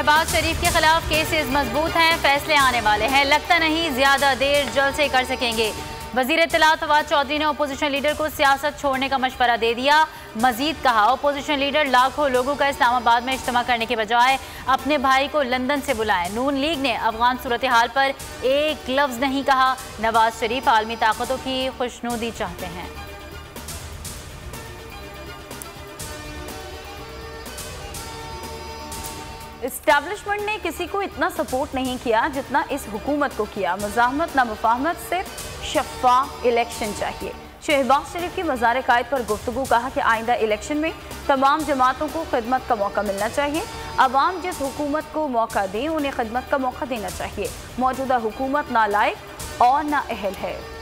शहबाज शरीफ के खिलाफ केसेस मजबूत हैं, फैसले आने वाले हैं, लगता नहीं ज्यादा देर जल्द से कर सकेंगे। वजीर इत्तलात फवाद चौधरी ने अपोजिशन लीडर को सियासत छोड़ने का मशवरा दे दिया। मजीद कहा, अपोजिशन लीडर लाखों लोगों का इस्लामाबाद में इज्तिमा करने के बजाय अपने भाई को लंदन से बुलाएं। नून लीग ने अफगान सूरत हाल पर एक लफ्ज नहीं कहा। नवाज शरीफ आलमी ताकतों की खुशनुदी चाहते हैं। इस्टेब्लिशमेंट ने किसी को इतना सपोर्ट नहीं किया जितना इस हुकूमत को किया। मज़ाहमत ना मुफाहमत, सिर्फ शफ़ाफ इलेक्शन चाहिए। शहबाज शरीफ की मज़ार कायद पर गुफ्तगू, कहा कि आइंदा इलेक्शन में तमाम जमातों को खिदमत का मौका मिलना चाहिए। अवाम जिस हुकूमत को मौका दें उन्हें खिदमत का मौका देना चाहिए। मौजूदा हुकूमत नालायक और नाअहल है।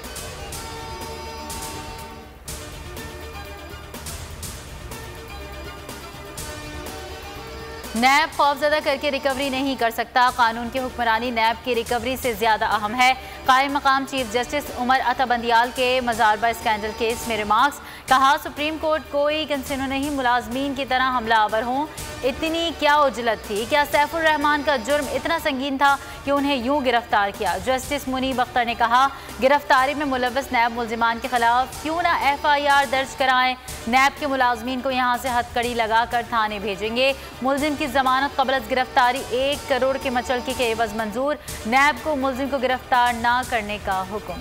नैब खौफजदा करके रिकवरी नहीं कर सकता। कानून की हुक्मरानी नैब की रिकवरी से ज्यादा अहम है। कायम मकाम चीफ जस्टिस उमर अता बंदियाल के मजारबा स्कैंडल केस में रिमार्क्स, कहा सुप्रीम कोर्ट कोई कंसिनो नहीं मुलाजमीन की तरह हमलावर हों। इतनी क्या उजलत थी? क्या सैफुर रहमान का जुर्म इतना संगीन था कि उन्हें यूं गिरफ्तार किया? जस्टिस मुनीब अख्तर ने कहा, गिरफ्तारी में मुलव्वस नैब मुलजिमान के खिलाफ क्यों ना FIR दर्ज कराएं। नैब के मुलाजमीन को यहाँ से हथकड़ी लगाकर थाने भेजेंगे। मुलजिम की जमानत कबलत गिरफ्तारी 1 करोड़ के मचलके के एवज मंजूर। नैब को मुलजिम को गिरफ्तार ना करने का हुक्म।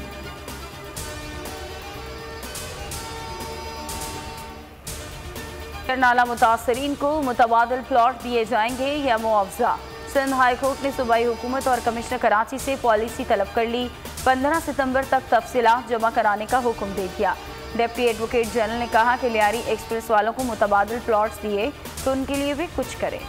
नाला मुतासरीन को मुतबादिल प्लॉट दिए जाएंगे या मुआवजा। सिंध हाई कोर्ट ने सूबाई हुकूमत और कमिश्नर कराची से पॉलिसी तलब कर ली। 15 सितंबर तक तफसीलात जमा कराने का हुक्म दे दिया। डिप्टी एडवोकेट जनरल ने कहा कि लियारी एक्सप्रेस वालों को मुतबादिल प्लॉट्स दिए तो उनके लिए भी कुछ करें।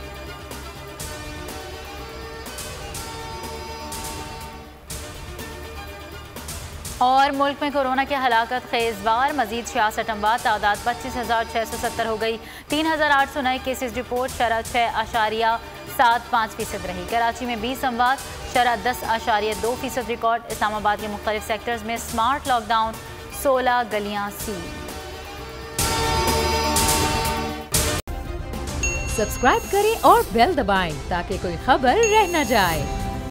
और मुल्क में कोरोना के हलाकत खेजवार, मजीद 66 अमवात, तादाद 25,670 हो गई। 3,800 नए केसेज रिपोर्ट, शरह 6.75% रही। कराची में 20 अमवात, शरह 10.2% रिकॉर्ड। इस्लामाबाद के मुख्तलिफ सेक्टर्स में स्मार्ट लॉकडाउन, 16 गलियां सील। सब्सक्राइब करें और बेल दबाएं ताकि कोई खबर रह न जाए।